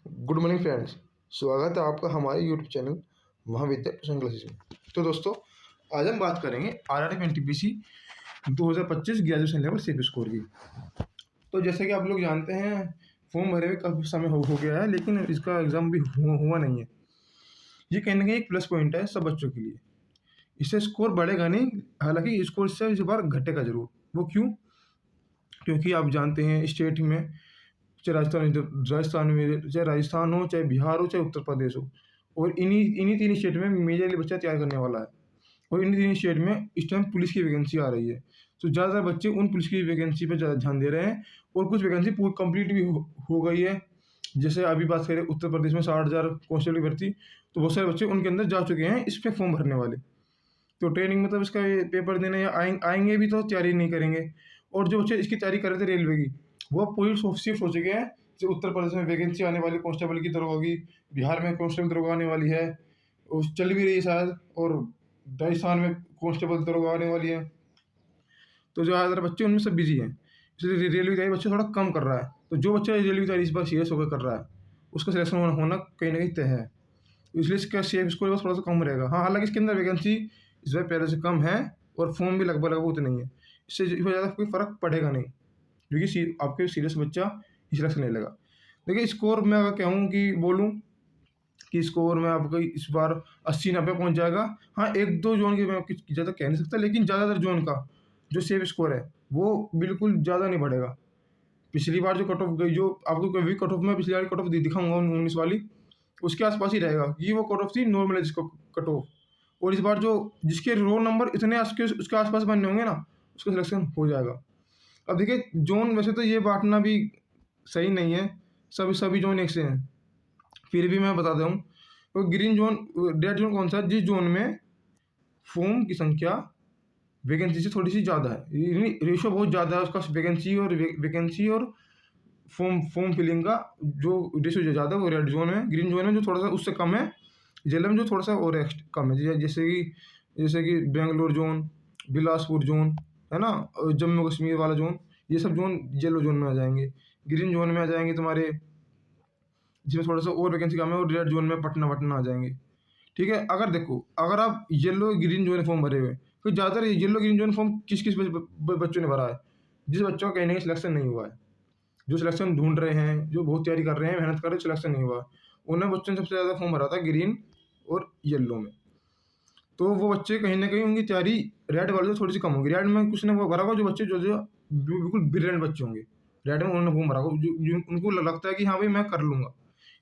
Good morning friends. स्वागत है आपका हमारे यूट्यूब चैनल महाविद्या ट्यूशन क्लासेस में। तो दोस्तों, आज हम बात करेंगे RRF NTPC 2025 graduation level safe score की। तो जैसे कि आप लोग जानते हैं, फॉर्म भरे हुए काफ़ी समय हो गया है, लेकिन इसका एग्ज़ाम भी हुआ नहीं है। ये कहीं ना कहीं एक प्लस पॉइंट है सब बच्चों के लिए। इससे स्कोर बढ़ेगा नहीं, हालांकि स्कोर से इस बार घटेगा जरूर। वो क्यों? क्योंकि आप जानते हैं स्टेट में, चाहे राजस्थान हो, चाहे बिहार हो, चाहे उत्तर प्रदेश हो, और इन्हीं इन्हीं तीन स्टेट में मेजरली बच्चा तैयार करने वाला है। और इन्हीं तीन स्टेट में इस टाइम पुलिस की वैकेंसी आ रही है। तो ज़्यादातर बच्चे उन पुलिस की वैकेंसी पर ज़्यादा ध्यान दे रहे हैं, और कुछ वैकेंसी पूरी कंप्लीट भी हो गई है। जैसे अभी बात करें उत्तर प्रदेश में 60,000 कांस्टेबल की भर्ती, तो बहुत सारे बच्चे उनके अंदर जा चुके हैं इस पर फॉर्म भरने वाले। तो ट्रेनिंग मतलब इसका पेपर देने या आएंगे भी तो तैयारी नहीं करेंगे। और जो बच्चे इसकी तैयारी कर रहे थे रेलवे की, वो पूरी शिफ्ट हो चुके हैं। जो उत्तर प्रदेश में वैकेंसी आने वाली कांस्टेबल की दरोगा की, बिहार में कांस्टेबल दरोगा आने वाली है, और चल भी रही है शायद, और राजस्थान में कांस्टेबल दरोगा आने वाली है। तो जो ज़्यादातर बच्चे उनमें सब बिजी हैं, इसलिए रेलवे की तैयारी बच्चे थोड़ा कम कर रहा है। तो जो बच्चा रेलवे की तैयारी इस बार सीरियस होकर कर रहा है, उसका सिलेक्शन होना कहीं ना कहीं तय है। इसलिए इसका सेफ स्कोर बस थोड़ा सा कम रहेगा। हाँ, हालांकि इसके अंदर वैकेंसी इस बार पहले से कम है, और फॉर्म भी लगभग उतने नहीं है। इससे ज़्यादा कोई फ़र्क पड़ेगा नहीं, क्योंकि आपके सीरियस बच्चा सिलेक्शन ले लेगा। देखिए, स्कोर मैं अगर कहूँ कि बोलूँ कि स्कोर में आपका इस बार 80-90 पहुँच जाएगा। हाँ, एक दो जोन की मैं कुछ ज़्यादा कह नहीं सकता, लेकिन ज़्यादातर जोन का जो सेफ स्कोर है वो बिल्कुल ज़्यादा नहीं बढ़ेगा। पिछली बार जो कट ऑफ गई, जो आपको कभी कट ऑफ में पिछली बार कट ऑफ दिखाऊंगा 19 वाली, उसके आसपास ही रहेगा। ये वो कट ऑफ थी नॉर्मल जिसको कट ऑफ। और इस बार जो जिसके रोल नंबर इतने उसके आसपास बनने होंगे ना, उसका सिलेक्शन हो जाएगा। अब देखिए, जोन वैसे तो ये बांटना भी सही नहीं है, सभी जोन एक से हैं। फिर भी मैं बता दूँ, तो ग्रीन जोन, रेड जोन कौन सा है? जिस जोन में फॉर्म की संख्या वैकेंसी से थोड़ी सी ज़्यादा है, रेशो बहुत ज़्यादा है उसका, वैकेंसी और फॉर्म फॉर्म फिलिंग का जो रेशो जो ज़्यादा है वो रेड जोन है। ग्रीन जोन में जो थोड़ा सा उससे कम है, येलो में जो थोड़ा सा और कम है। जैसे कि बेंगलोर जोन, बिलासपुर जोन, है ना, और जम्मू कश्मीर वाला जोन, ये सब जोन येलो जोन में आ जाएंगे। ग्रीन जोन में आ जाएंगे तुम्हारे, जिसमें थोड़ा सा और वैकेंसी कम है, और रेड जोन में पटना वटना आ जाएंगे। ठीक है। अगर देखो, अगर आप येलो ग्रीन जोन फॉर्म भरे हुए, तो ज़्यादातर येलो ग्रीन जोन फॉर्म किस किस बच्चों ने भरा है? जिस बच्चों का कहीं ना कहीं सिलेक्शन नहीं हुआ है, जो सिलेक्शन ढूंढ रहे हैं, जो बहुत तैयारी कर रहे हैं, मेहनत कर रहे हैं, सिलेक्शन नहीं हुआ, उन्हें बच्चों ने सबसे ज़्यादा फॉर्म भरा था ग्रीन और येलो में। तो वो बच्चे कहीं ना कहीं उनकी तैयारी रेड वाले से थोड़ी सी कम होगी। रेड में कुछ ने वो भरा होगा, जो बच्चे जो जो बिल्कुल ब्रिलियंट बच्चे होंगे, रेड में उन्होंने फॉर्म भरा होगा, जो उनको लगता है कि हाँ भाई मैं कर लूँगा,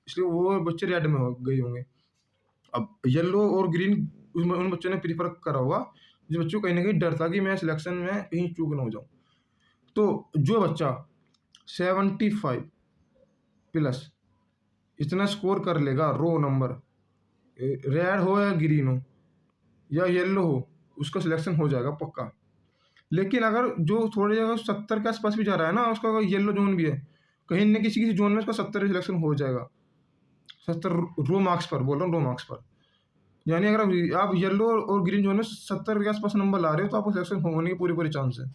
इसलिए वो बच्चे रेड में हो गए होंगे। अब येलो और ग्रीन, उसमें उन बच्चों ने प्रीफर करा होगा जिस बच्चों को कहीं ना कहीं डर था कि मैं सिलेक्शन में कहीं चूक ना हो जाऊँ। तो जो बच्चा 75 प्लस इतना स्कोर कर लेगा, रो नंबर, रेड हो या ग्रीन हो या येलो हो, उसका सिलेक्शन हो जाएगा पक्का। लेकिन अगर जो थोड़ी जगह 70 के आसपास भी जा रहा है ना, उसका येलो जोन भी है, कहीं न किसी किसी जोन में उसका 70 सिलेक्शन हो जाएगा। 70 रो मार्क्स पर बोल रहा हूँ, रो मार्क्स पर। यानी अगर आप येलो और ग्रीन जोन में 70 के आसपास नंबर ला रहे हो, तो आपको सिलेक्शन होने की पूरी पूरी चांस है।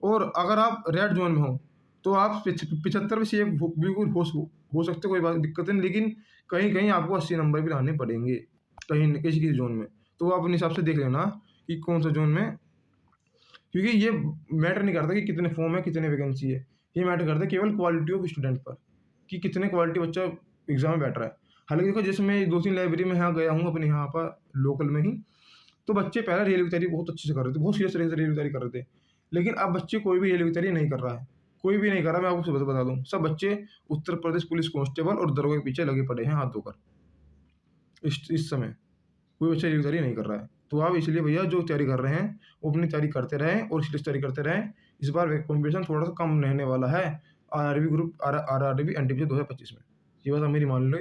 और अगर आप रेड जोन में हो, तो आप 75 में से बिल्कुल हो सकते, कोई बात दिक्कत नहीं, लेकिन कहीं कहीं आपको 80 नंबर भी लाने पड़ेंगे, कहीं किसी किसी जोन में। तो आप अपने हिसाब से देख लेना कि कौन सा जोन में, क्योंकि ये मैटर नहीं करता कि कितने फॉर्म है, कितने वैकेंसी है। ये मैटर करता है केवल क्वालिटी ऑफ स्टूडेंट पर, कि कितने क्वालिटी बच्चा एग्जाम में बैठ रहा है। हालांकि देखो, जैसे मैं 2-3 लाइब्रेरी में यहाँ गया हूँ अपने यहाँ पर लोकल में ही, तो बच्चे पहले रेलवे की तैयारी बहुत अच्छे से कर रहे थे, बहुत सीरियस तरीके से रेलवे की तैयारी कर रहे थे। लेकिन अब बच्चे कोई भी रेलवे की तैयारी नहीं कर रहा है, कोई भी नहीं कर रहा। मैं आपको बता दूँ, सब बच्चे उत्तर प्रदेश पुलिस कांस्टेबल और दरोगा के पीछे लगे पड़े हैं हाथ धोकर। इस समय कोई बच्चा रेलवे की तैयारी नहीं कर रहा है। तो आप इसलिए भैया जो तैयारी कर रहे हैं, वो अपनी तैयारी करते रहें और सीरियस तैयारी करते रहें। इस बार कॉम्पिटिशन थोड़ा सा कम रहने वाला है आरआरबी ग्रुप, आरआरबी एनटीपीसी 2025 में। ये बात आप मेरी मान लो,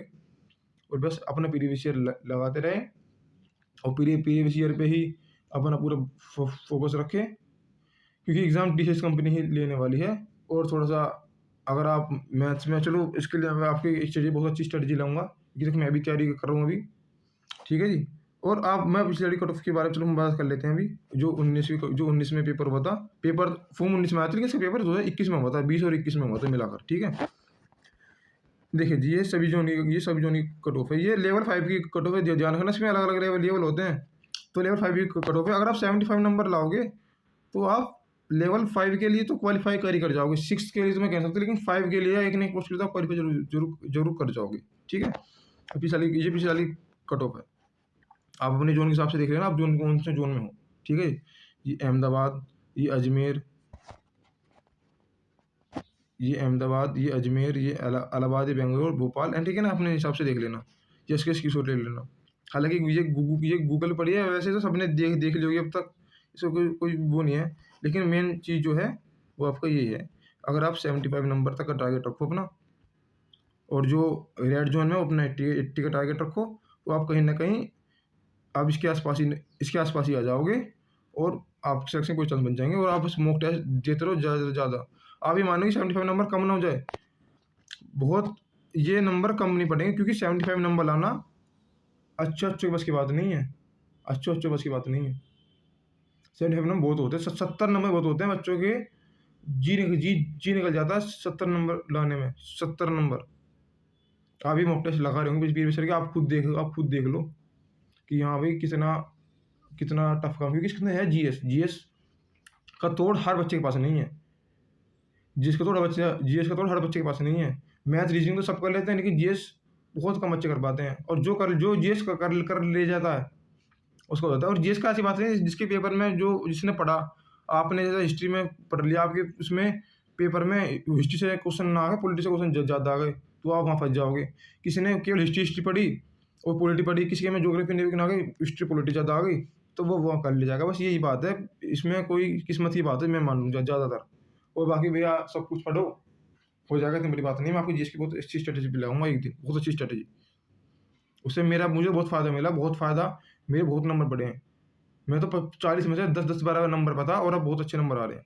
और बस अपना प्रीवियस ईयर लगाते रहें, और प्रीवियस ईयर पे ही अपना पूरा फोकस रखें, क्योंकि एग्ज़ाम टीसीएस कंपनी ही लेने वाली है। और थोड़ा सा अगर आप मैथ्स में, चलो इसके लिए मैं आपकी स्ट्रेटजी, बहुत अच्छी स्ट्रेटजी लाऊंगा, क्योंकि देखो मैं भी तैयारी कर रहा हूँ अभी। ठीक है जी। और आप, मैं पिछले कट ऑफ के बारे में चलो हम बात कर लेते हैं अभी। जो 19 में पेपर हुआ था, पेपर फॉर्म 19 में आया था, लेकिन इसका पेपर 2021 में हुआ था, 20 और 21 में हुआ था मिलाकर। ठीक है। देखिए जी, ये सभी जोन की कट ऑफ है। ये लेवल 5 की कट ऑफ है। ध्यान रखना, इसमें अलग-अलग लेवल होते हैं। तो लेवल 5 की कट ऑफ है। अगर आप 75 नंबर लाओगे, तो आप लेवल 5 के लिए तो क्वालीफाई कर जाओगे। 6 के लिए तो मैं कह सकता हूँ, लेकिन 5 के लिए एक ना एक पोस्ट के लिए तो आप क्वालीफाई ज़रूर कर जाओगे। ठीक है? पिछले वाली कट ऑफ है। आप अपने ज़ोन के हिसाब से देख लेना, आप ज़ोन कौन से ज़ोन में हो। ठीक है? ये अहमदाबाद, ये अजमेर, ये अजमेर, ये इलाहाबाद, ये बेंगलोर, भोपाल एंड ठीक है ना, अपने हिसाब से देख लेना। या इसके स्क्रीनशॉट ले लेना। हालाँकि ये गूगल पर ही है, वैसे तो सबने देख ली होगी अब तक, इसमें कोई वो नहीं है। लेकिन मेन चीज़ जो है, वो आपका यही है। अगर आप 75 नंबर तक का टारगेट रखो अपना, और जो रेड ज़ोन में वो अपना 80 का टारगेट रखो, तो आप कहीं न कहीं आप इसके आस-पास ही आ जाओगे, और आप सिलेक्शन कोई चांस बन जाएँगे, और आप बस मॉक टेस्ट देते रहो ज़्यादा से ज़्यादा। आप ये मानो कि 75 नंबर कम ना हो जाए, बहुत ये नंबर कम नहीं पड़ेंगे, क्योंकि 75 नंबर लाना अच्छे-अच्छों की बस की बात नहीं है। अच्छों-अच्छों बस की बात नहीं है। 75 नंबर बहुत होते हैं, 70 नंबर बहुत होते हैं बच्चों के। जी निकल जाता है 70 नंबर लाने में, 70 नंबर। आप भी मॉक टेस्ट लगा रहे होंगे बीच-बीच में, आप खुद देख लो कि हाँ भाई, कितना कितना टफ काम, क्योंकि इसमें है जीएस का तोड़ हर बच्चे के पास नहीं है। जीएस का तोड़ हर बच्चे के पास नहीं है। मैथ रीजनिंग तो सब कर लेते हैं, लेकिन जीएस बहुत कम बच्चे कर पाते हैं, और जो जीएस कर ले जाता है, उसको होता है। और जीएस का ऐसी बात नहीं है, जिसके पेपर में जिसने पढ़ा, आपने जैसे हिस्ट्री में पढ़ लिया, आपके उसमें पेपर में हिस्ट्री से क्वेश्चन ना आ गए, पॉलिटी से क्वेश्चन ज़्यादा आ गए, तो आप वहाँ फँस जाओगे। किसी ने केवल हिस्ट्री पढ़ी और पॉलिटी पढ़ी, किसी में ज्योग्राफी नेवी आ गई, हिस्ट्री पॉलिटी ज़्यादा आ गई, तो वो वहाँ कर ले जाएगा। बस यही बात है, इसमें कोई किस्मत की बात है, मैं मान लूँगा ज़्यादातर। और बाकी भैया सब कुछ पढ़ो, हो जाएगा, इतनी बड़ी बात नहीं है। मैं आपको जीएस की बहुत अच्छी स्ट्रैटेजी पिलाऊँगा एक दिन, बहुत अच्छी स्ट्रैटेजी। उससे मुझे बहुत फ़ायदा मिला, बहुत फ़ायदा, मेरे बहुत नंबर बढ़े हैं। मैं तो 40 में से 10-10, 12 नंबर पर था, और अब बहुत अच्छे नंबर आ रहे हैं,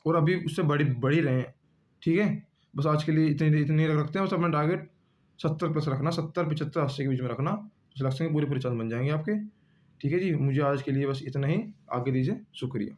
और अभी उससे बढ़ ही रहे हैं। ठीक है? बस आज के लिए इतने रखते हैं, बस अपना टारगेट 70 प्लस रखना, 70, 75, 80 के बीच में रखना, सिलेक्शन के पूरे चांस बन जाएँगे आपके। ठीक है जी? मुझे आज के लिए बस इतना ही। आगे दीजिए, शुक्रिया।